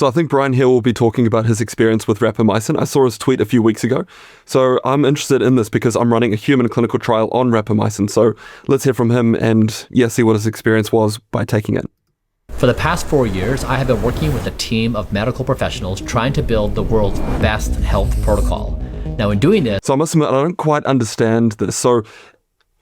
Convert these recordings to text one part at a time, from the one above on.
So I think Brian here will be talking about his experience with rapamycin. I saw his tweet a few weeks ago. So I'm interested in this because I'm running a human clinical trial on rapamycin. So let's hear from him and see what his experience was by taking it. For the past 4 years, I have been working with a team of medical professionals trying to build the world's best health protocol. Now in doing this... So I must admit, I don't quite understand this. So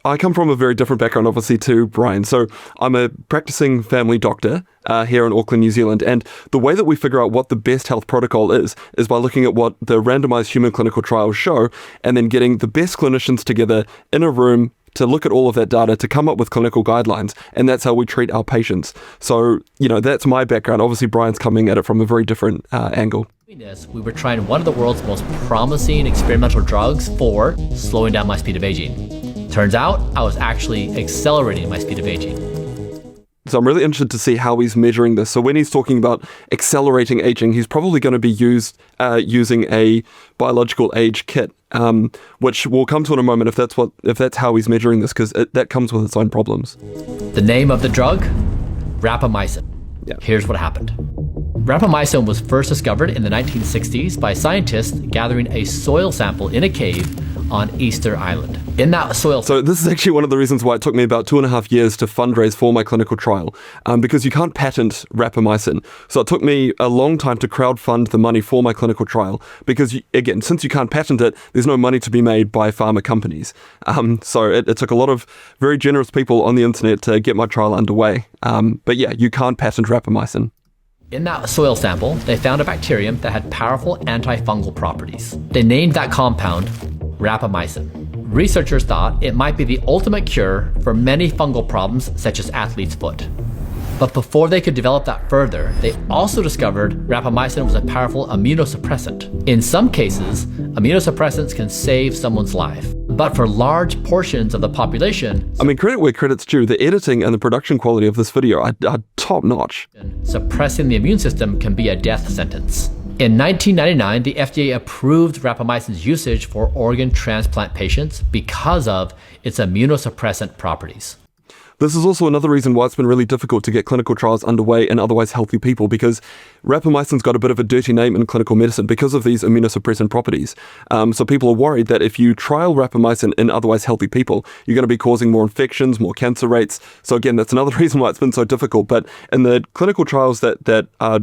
I come from a very different background, obviously, to Brian. So I'm a practicing family doctor here in Auckland, New Zealand. And the way that we figure out what the best health protocol is by looking at what the randomized human clinical trials show and then getting the best clinicians together in a room to look at all of that data to come up with clinical guidelines. And that's how we treat our patients. So, that's my background. Obviously, Brian's coming at it from a very different angle. We were trying one of the world's most promising experimental drugs for slowing down my speed of aging. Turns out I was actually accelerating my speed of aging. So I'm really interested to see how he's measuring this. So when he's talking about accelerating aging, he's probably going to be using a biological age kit, which we'll come to in a moment if that's how he's measuring this, because that comes with its own problems. The name of the drug? Rapamycin. Yeah. Here's what happened. Rapamycin was first discovered in the 1960s by scientists gathering a soil sample in a cave on Easter Island. In that soil... So this is actually one of the reasons why it took me about 2.5 years to fundraise for my clinical trial, because you can't patent rapamycin. So it took me a long time to crowdfund the money for my clinical trial, because again, since you can't patent it, there's no money to be made by pharma companies. So it took a lot of very generous people on the internet to get my trial underway. But yeah, you can't patent rapamycin. In that soil sample, they found a bacterium that had powerful antifungal properties. They named that compound rapamycin. Researchers thought it might be the ultimate cure for many fungal problems such as athlete's foot. But before they could develop that further, they also discovered rapamycin was a powerful immunosuppressant. In some cases, immunosuppressants can save someone's life. But for large portions of the population... I mean, credit where credit's due. The editing and the production quality of this video are top notch. Suppressing the immune system can be a death sentence. In 1999, the FDA approved rapamycin's usage for organ transplant patients because of its immunosuppressant properties. This is also another reason why it's been really difficult to get clinical trials underway in otherwise healthy people, because rapamycin's got a bit of a dirty name in clinical medicine because of these immunosuppressant properties. So people are worried that if you trial rapamycin in otherwise healthy people, you're going to be causing more infections, more cancer rates. So again, that's another reason why it's been so difficult. But in the clinical trials that are,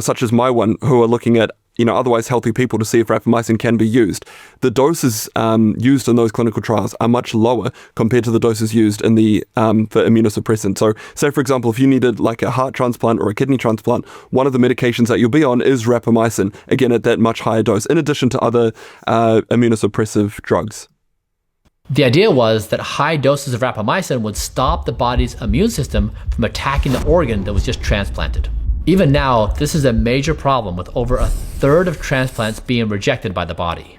such as my one, who are looking at otherwise healthy people to see if rapamycin can be used, the doses used in those clinical trials are much lower compared to the doses used in the for immunosuppressant. So say, for example, if you needed like a heart transplant or a kidney transplant, one of the medications that you'll be on is rapamycin, again at that much higher dose, in addition to other immunosuppressive drugs. The idea was that high doses of rapamycin would stop the body's immune system from attacking the organ that was just transplanted. Even now, this is a major problem, with over a third of transplants being rejected by the body.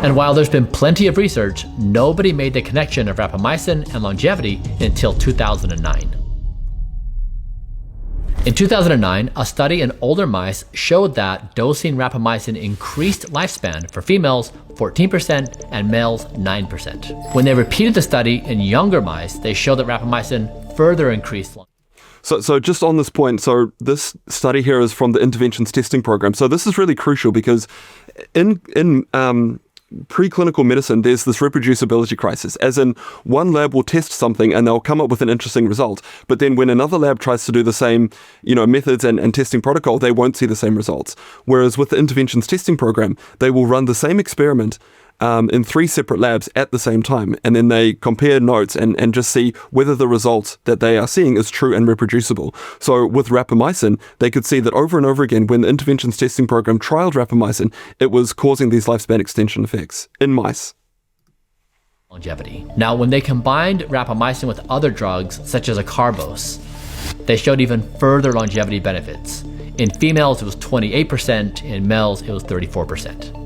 And while there's been plenty of research, nobody made the connection of rapamycin and longevity until 2009. In 2009, a study in older mice showed that dosing rapamycin increased lifespan for females 14% and males 9%. When they repeated the study in younger mice, they showed that rapamycin further increased longevity. So just on this point, so this study here is from the interventions testing program. So this is really crucial because in preclinical medicine, there's this reproducibility crisis, as in one lab will test something and they'll come up with an interesting result. But then when another lab tries to do the same, methods and testing protocol, they won't see the same results. Whereas with the interventions testing program, they will run the same experiment in 3 separate labs at the same time, and then they compare notes and just see whether the result that they are seeing is true and reproducible. So with rapamycin, they could see that over and over again, when the interventions testing program trialed rapamycin, it was causing these lifespan extension effects in mice. Longevity. Now, when they combined rapamycin with other drugs, such as acarbose, they showed even further longevity benefits. In females, it was 28%, in males, it was 34%.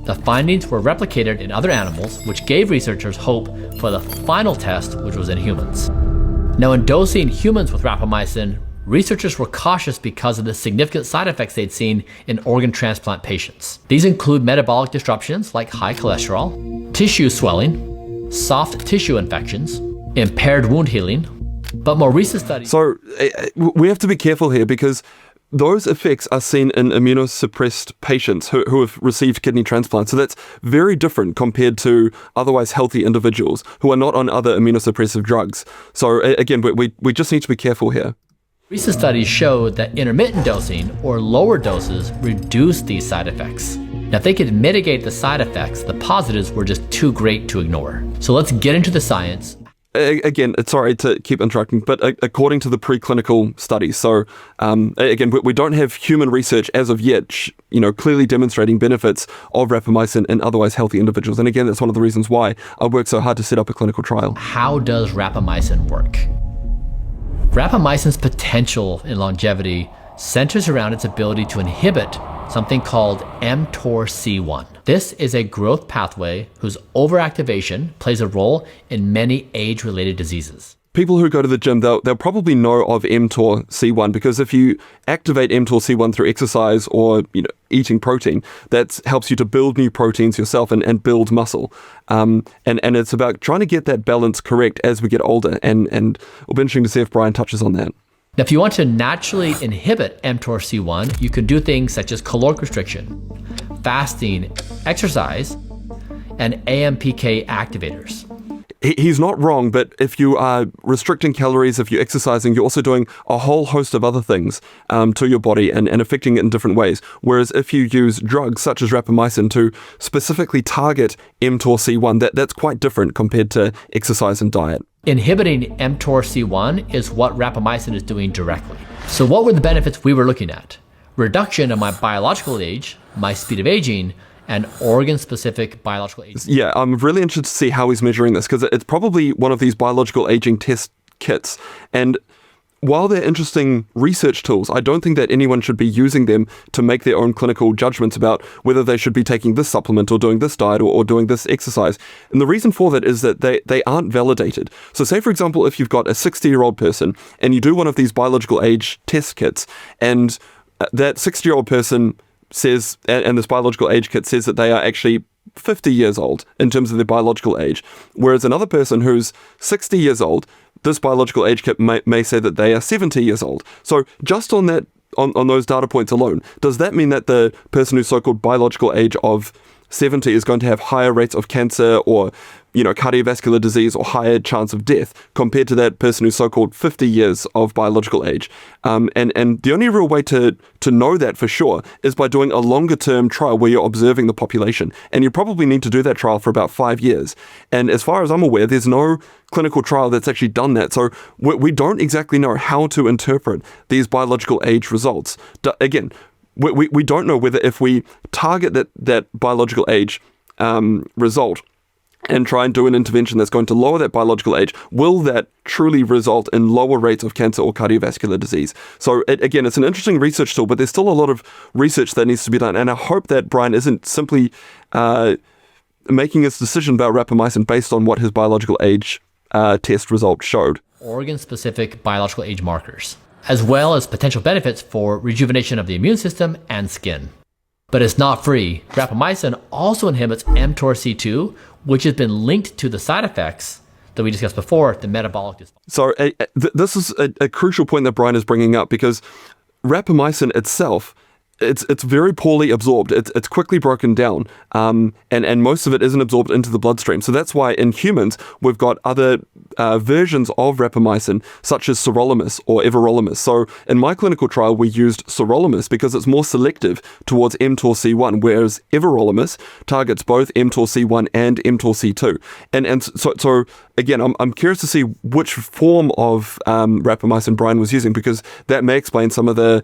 The findings were replicated in other animals, which gave researchers hope for the final test, which was in humans. Now, in dosing humans with rapamycin, researchers were cautious because of the significant side effects they'd seen in organ transplant patients. These include metabolic disruptions like high cholesterol, tissue swelling, soft tissue infections, impaired wound healing, But more recent studies... So we have to be careful here because those effects are seen in immunosuppressed patients who have received kidney transplants. So that's very different compared to otherwise healthy individuals who are not on other immunosuppressive drugs. So again, we just need to be careful here. Recent studies showed that intermittent dosing or lower doses reduce these side effects. Now, if they could mitigate the side effects, the positives were just too great to ignore. So let's get into the science. Again, sorry to keep interrupting, but according to the preclinical studies, so again, we don't have human research as of yet, clearly demonstrating benefits of rapamycin in otherwise healthy individuals. And again, that's one of the reasons why I worked so hard to set up a clinical trial. How does rapamycin work? Rapamycin's potential in longevity centers around its ability to inhibit something called mTORC1. This is a growth pathway whose overactivation plays a role in many age-related diseases. People who go to the gym, they'll probably know of mTORC1 because if you activate mTORC1 through exercise or eating protein, that helps you to build new proteins yourself and build muscle. And it's about trying to get that balance correct as we get older. And it'll be interesting to see if Brian touches on that. Now, if you want to naturally inhibit mTORC1, you can do things such as caloric restriction, fasting, exercise, and AMPK activators. He's not wrong, but if you are restricting calories, if you're exercising, you're also doing a whole host of other things to your body and affecting it in different ways. Whereas if you use drugs such as rapamycin to specifically target mTORC1, that's quite different compared to exercise and diet. Inhibiting mTORC1 is what rapamycin is doing directly. So what were the benefits we were looking at? Reduction of my biological age, my speed of aging, and organ-specific biological aging. Yeah, I'm really interested to see how he's measuring this because it's probably one of these biological aging test kits. And while they're interesting research tools, I don't think that anyone should be using them to make their own clinical judgments about whether they should be taking this supplement or doing this diet or doing this exercise. And the reason for that is that they aren't validated. So say, for example, if you've got a 60-year-old person and you do one of these biological age test kits and that 60-year-old person says, and this biological age kit says that they are actually 50 years old in terms of their biological age, whereas another person who's 60 years old, this biological age kit may say that they are 70 years old. So just on that, on those data points alone, does that mean that the person who's so-called biological age of 70 is going to have higher rates of cancer or cardiovascular disease or higher chance of death compared to that person who's so-called 50 years of biological age? And the only real way to know that for sure is by doing a longer-term trial where you're observing the population. And you probably need to do that trial for about 5 years. And as far as I'm aware, there's no clinical trial that's actually done that. So we don't exactly know how to interpret these biological age results. Again, we don't know whether if we target that biological age result and try and do an intervention that's going to lower that biological age, will that truly result in lower rates of cancer or cardiovascular disease? So again, it's an interesting research tool, but there's still a lot of research that needs to be done. And I hope that Brian isn't simply making his decision about rapamycin based on what his biological age test result showed. Organ-specific biological age markers, as well as potential benefits for rejuvenation of the immune system and skin. But it's not free. Rapamycin also inhibits mTORC2, which has been linked to the side effects that we discussed before, the metabolic dysfunction. So this is a crucial point that Brian is bringing up because rapamycin itself, it's very poorly absorbed. It's quickly broken down, and most of it isn't absorbed into the bloodstream. So that's why in humans we've got other versions of rapamycin, such as sirolimus or everolimus. So in my clinical trial, we used sirolimus because it's more selective towards mTORC1, whereas everolimus targets both mTORC1 and mTORC2. And so again, I'm curious to see which form of rapamycin Brian was using because that may explain some of the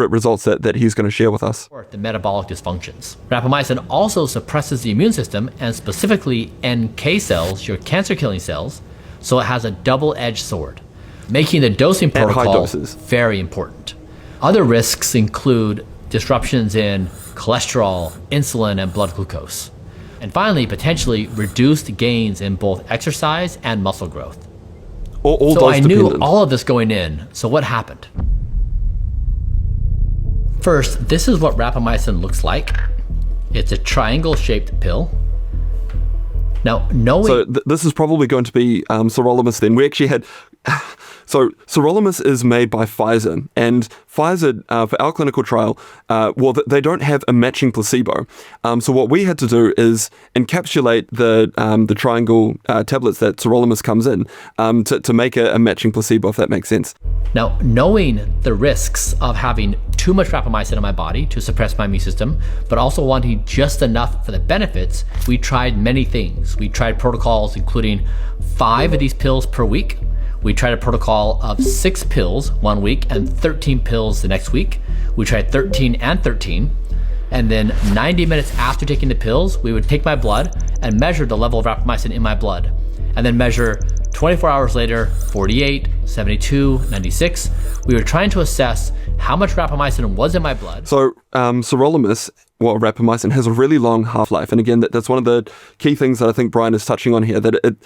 results that he's going to share with us. The metabolic dysfunctions. Rapamycin also suppresses the immune system and specifically NK cells, your cancer-killing cells, so it has a double-edged sword, making the dosing protocol very important. Other risks include disruptions in cholesterol, insulin, and blood glucose. And finally, potentially reduced gains in both exercise and muscle growth. So I knew all of this going in, so what happened? First, this is what rapamycin looks like. It's a triangle-shaped pill. Now, knowing... So this is probably going to be sirolimus then. We actually had So sirolimus is made by Pfizer, and Pfizer, for our clinical trial, they don't have a matching placebo. So what we had to do is encapsulate the triangle tablets that sirolimus comes in to make a matching placebo, if that makes sense. Now, knowing the risks of having too much rapamycin in my body to suppress my immune system, but also wanting just enough for the benefits, we tried many things. We tried protocols including 5 of these pills per week. We tried a protocol of 6 pills 1 week and 13 pills the next week. We tried 13 and 13. And then 90 minutes after taking the pills, we would take my blood and measure the level of rapamycin in my blood. And then measure 24 hours later, 48, 72, 96. We were trying to assess how much rapamycin was in my blood. So sirolimus, rapamycin, has a really long half-life. And again, that's one of the key things that I think Brian is touching on here, that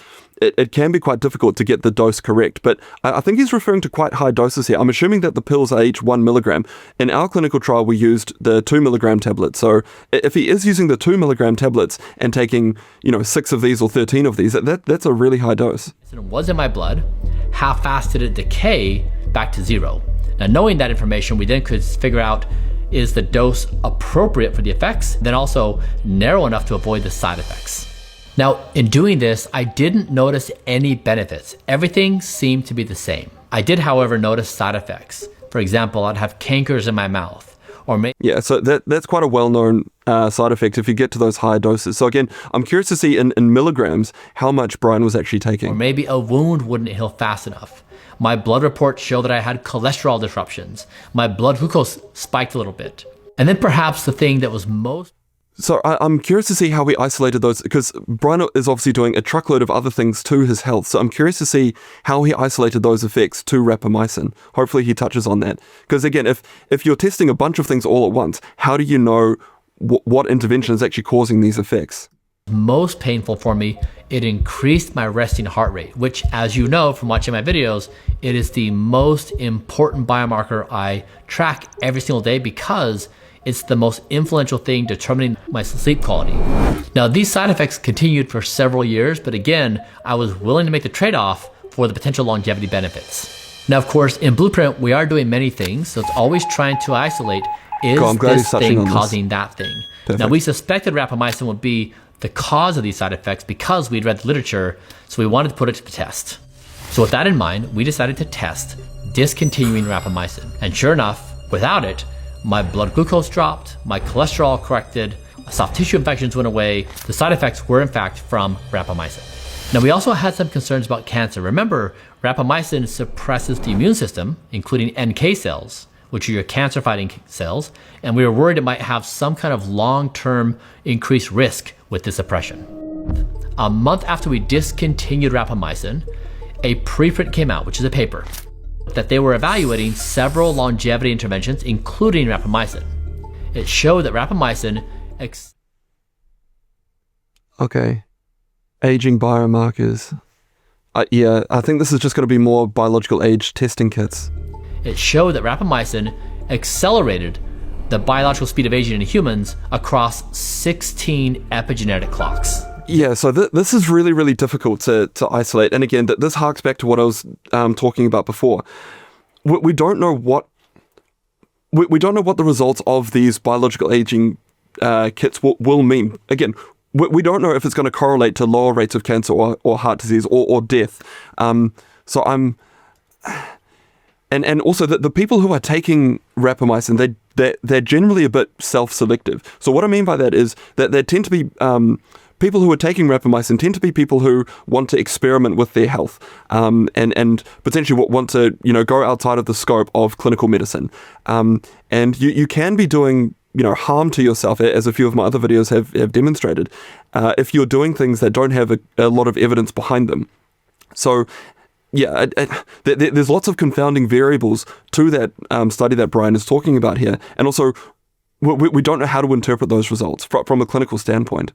it can be quite difficult to get the dose correct. But I think he's referring to quite high doses here. I'm assuming that the pills are each 1 milligram. In our clinical trial, we used the 2 milligram tablets. So if he is using the 2 milligram tablets and taking, 6 of these or 13 of these, that's a really high dose. It was in my blood. How fast did it decay back to 0? Now, knowing that information, we then could figure out, is the dose appropriate for the effects, then also narrow enough to avoid the side effects. Now, in doing this, I didn't notice any benefits. Everything seemed to be the same. I did, however, notice side effects. For example, I'd have cankers in my mouth. Yeah, so that's quite a well-known side effect if you get to those higher doses. So again, I'm curious to see in milligrams how much Brian was actually taking. Or maybe a wound wouldn't heal fast enough. My blood reports show that I had cholesterol disruptions. My blood glucose spiked a little bit. And then perhaps the thing that was most... So I'm curious to see how we isolated those, because Brian is obviously doing a truckload of other things to his health. So I'm curious to see how he isolated those effects to rapamycin. Hopefully he touches on that. Because again, if you're testing a bunch of things all at once, how do you know what intervention is actually causing these effects? Most painful for me, it increased my resting heart rate, which, as you know from watching my videos, it is the most important biomarker I track every single day because it's the most influential thing determining my sleep quality. Now, these side effects continued for several years, but again, I was willing to make the trade-off for the potential longevity benefits. Now, of course, in Blueprint, we are doing many things, so it's always trying to isolate, is this thing causing that thing? Perfect. Now, we suspected rapamycin would be the cause of these side effects because we'd read the literature, so we wanted to put it to the test. So with that in mind, we decided to test discontinuing rapamycin. And sure enough, without it, my blood glucose dropped, my cholesterol corrected, soft tissue infections went away. The side effects were in fact from rapamycin. Now, we also had some concerns about cancer. Remember, rapamycin suppresses the immune system, including NK cells, which are your cancer-fighting cells, and we were worried it might have some kind of long-term increased risk with this suppression. A month after we discontinued rapamycin, a preprint came out, which is a paper, that they were evaluating several longevity interventions, including rapamycin. It showed that rapamycin... Okay. Aging biomarkers. Yeah, I think this is just going to be more biological age testing kits. It showed that rapamycin accelerated the biological speed of aging in humans across 16 epigenetic clocks. Yeah, so this is really, really difficult to isolate. And again, this harks back to what I was talking about before. We don't know what the results of these biological aging kits will mean. Again, we don't know if it's going to correlate to lower rates of cancer or heart disease or death. So I'm... And also the people who are taking rapamycin, they're generally a bit self-selective. So what I mean by that is that there tend to be... people who are taking rapamycin tend to be people who want to experiment with their health and potentially want to go outside of the scope of clinical medicine. And you can be doing harm to yourself, as a few of my other videos have demonstrated, if you're doing things that don't have a lot of evidence behind them. So yeah, there's lots of confounding variables to that study that Brian is talking about here. And also, we don't know how to interpret those results from a clinical standpoint.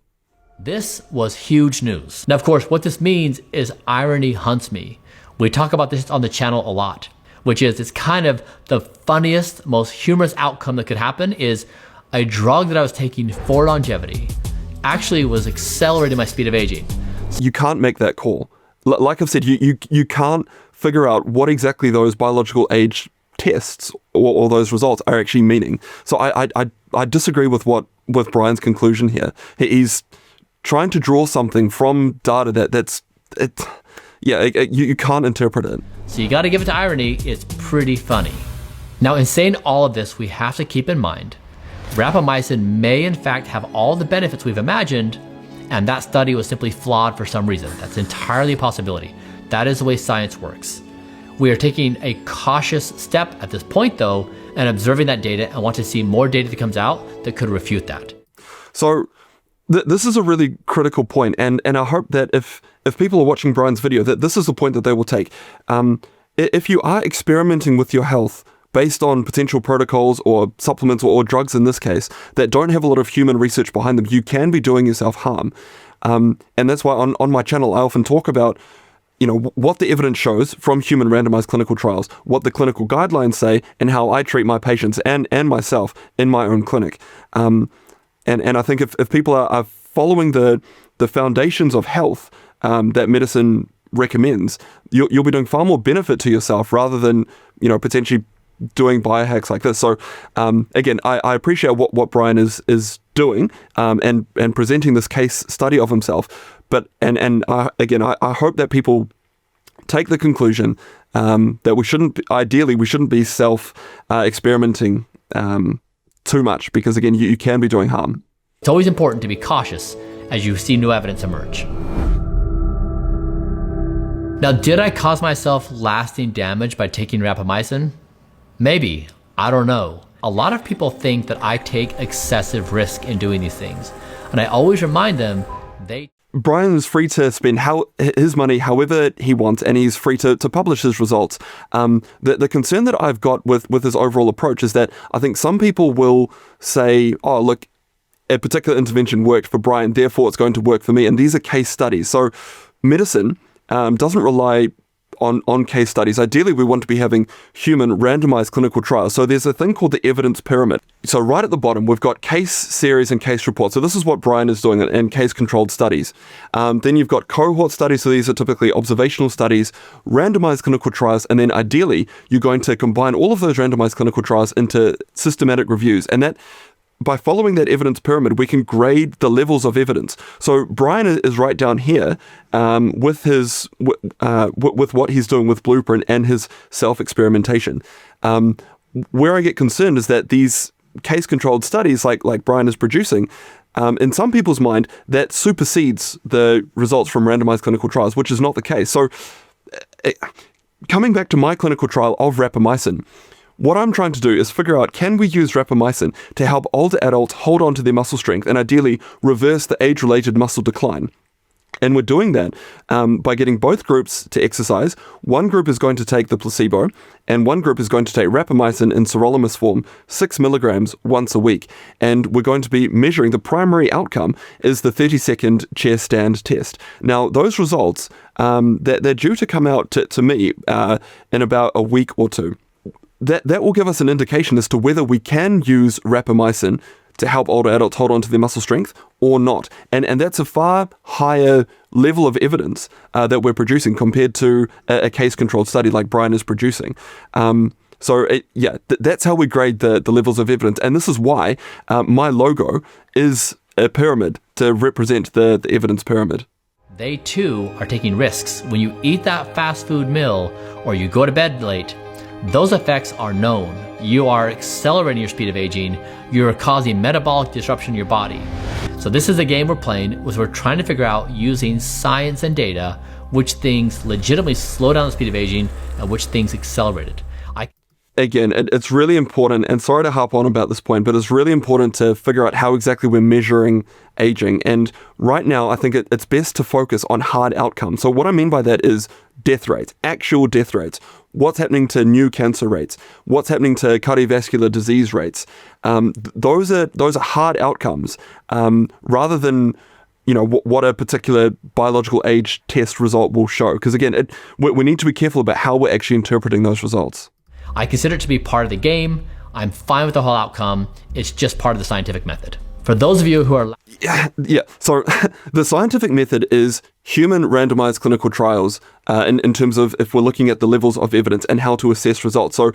This was huge news. Now, of course, what this means is irony hunts me. We talk about this on the channel a lot, which is it's kind of the funniest, most humorous outcome that could happen is a drug that I was taking for longevity actually was accelerating my speed of aging. You can't make that call. Like I've said, you can't figure out what exactly those biological age tests or those results are actually meaning. So I disagree with Brian's conclusion here. He's trying to draw something from data you can't interpret it. So you got to give it to irony. It's pretty funny. Now, in saying all of this, we have to keep in mind rapamycin may in fact have all the benefits we've imagined, and that study was simply flawed for some reason. That's entirely a possibility. That is the way science works. We are taking a cautious step at this point, though, and observing that data, and want to see more data that comes out that could refute that. So this is a really critical point, and I hope that if people are watching Brian's video, that this is the point that they will take. If you are experimenting with your health based on potential protocols or supplements or drugs in this case that don't have a lot of human research behind them, you can be doing yourself harm. And that's why on my channel I often talk about what the evidence shows from human randomized clinical trials, what the clinical guidelines say, and how I treat my patients and myself in my own clinic. And I think if people are following the foundations of health that medicine recommends, you'll be doing far more benefit to yourself rather than potentially doing biohacks like this. So again, I appreciate what Brian is doing and presenting this case study of himself. But I hope that people take the conclusion that we shouldn't be self experimenting too much, because again, you can be doing harm. It's always important to be cautious as you see new evidence emerge. Now, did I cause myself lasting damage by taking rapamycin? Maybe. I don't know. A lot of people think that I take excessive risk in doing these things, and I always remind them Brian is free to spend his money however he wants, and he's free to publish his results. The concern that I've got with his overall approach is that I think some people will say, oh, look, a particular intervention worked for Brian, therefore it's going to work for me. And these are case studies. So medicine doesn't rely on case studies. Ideally, we want to be having human randomized clinical trials. So there's a thing called the evidence pyramid. So right at the bottom, we've got case series and case reports. So this is what Brian is doing in case-controlled studies. Then you've got cohort studies. So these are typically observational studies, randomized clinical trials, and then ideally, you're going to combine all of those randomized clinical trials into systematic reviews. And that, by following that evidence pyramid, we can grade the levels of evidence. So Brian is right down here with what he's doing with Blueprint and his self-experimentation. Where I get concerned is that these case-controlled studies, like Brian is producing, in some people's mind, that supersedes the results from randomized clinical trials, which is not the case. So coming back to my clinical trial of rapamycin, what I'm trying to do is figure out, can we use rapamycin to help older adults hold on to their muscle strength and ideally reverse the age-related muscle decline? And we're doing that by getting both groups to exercise. One group is going to take the placebo, and one group is going to take rapamycin in sirolimus form, 6 milligrams once a week. And we're going to be measuring, the primary outcome is the 30-second chair stand test. Now, those results, they're due to come out to me in about a week or two. That will give us an indication as to whether we can use rapamycin to help older adults hold on to their muscle strength or not. And that's a far higher level of evidence that we're producing compared to a case-controlled study like Brian is producing. That's how we grade the levels of evidence. And this is why my logo is a pyramid to represent the evidence pyramid. They too are taking risks. When you eat that fast food meal or you go to bed late, those effects are known. You are accelerating your speed of aging. You're causing metabolic disruption in your body. So this is the game we're playing, was we're trying to figure out, using science and data, which things legitimately slow down the speed of aging and which things accelerate it. Again, it's really important, and sorry to harp on about this point, but it's really important to figure out how exactly we're measuring aging. And right now, I think it's best to focus on hard outcomes. So what I mean by that is death rates, actual death rates. What's happening to new cancer rates? What's happening to cardiovascular disease rates? Those are hard outcomes, rather than what a particular biological age test result will show. Because again, we need to be careful about how we're actually interpreting those results. I consider it to be part of the game. I'm fine with the whole outcome. It's just part of the scientific method. For those of you who are Yeah. So the scientific method is human randomized clinical trials in terms of if we're looking at the levels of evidence and how to assess results. So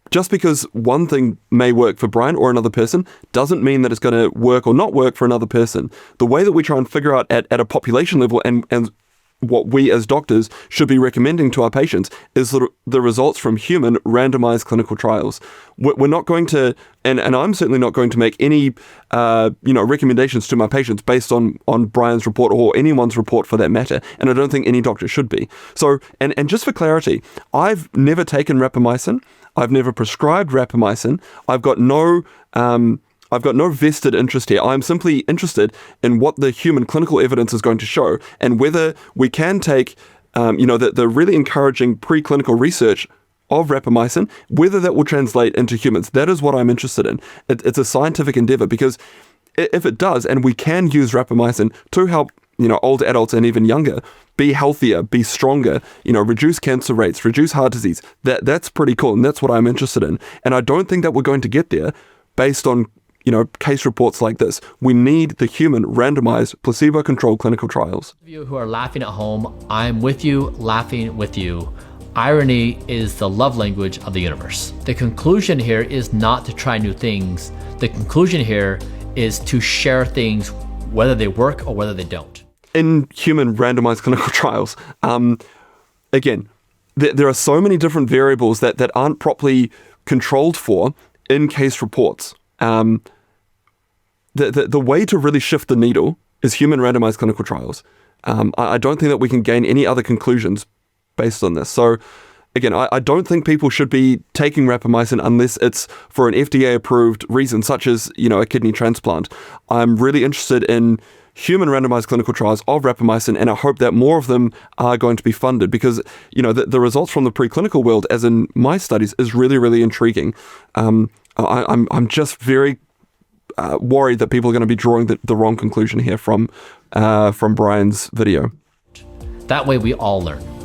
just because one thing may work for Brian or another person doesn't mean that it's going to work or not work for another person. The way that we try and figure out at a population level and what we as doctors should be recommending to our patients is the results from human randomized clinical trials. We're not going to, and I'm certainly not going to make any, recommendations to my patients based on Brian's report or anyone's report for that matter. And I don't think any doctor should be. So, and just for clarity, I've never taken rapamycin. I've never prescribed rapamycin. I've got no vested interest here. I'm simply interested in what the human clinical evidence is going to show and whether we can take, the really encouraging preclinical research of rapamycin, whether that will translate into humans. That is what I'm interested in. It's a scientific endeavor because if it does, and we can use rapamycin to help, older adults and even younger be healthier, be stronger, reduce cancer rates, reduce heart disease, that's pretty cool. And that's what I'm interested in. And I don't think that we're going to get there based on case reports like this. We need the human randomized placebo-controlled clinical trials. Those of you who are laughing at home, I'm with you, laughing with you. Irony is the love language of the universe. The conclusion here is not to try new things. The conclusion here is to share things, whether they work or whether they don't. In human randomized clinical trials, again, there are so many different variables that aren't properly controlled for in case reports. The way to really shift the needle is human randomized clinical trials. I don't think that we can gain any other conclusions based on this. So again, I don't think people should be taking rapamycin unless it's for an FDA-approved reason, such as, a kidney transplant. I'm really interested in human randomized clinical trials of rapamycin, and I hope that more of them are going to be funded because, the results from the preclinical world, as in my studies, is really, really intriguing. I'm just very worried that people are going to be drawing the wrong conclusion here from Brian's video. That way we all learn.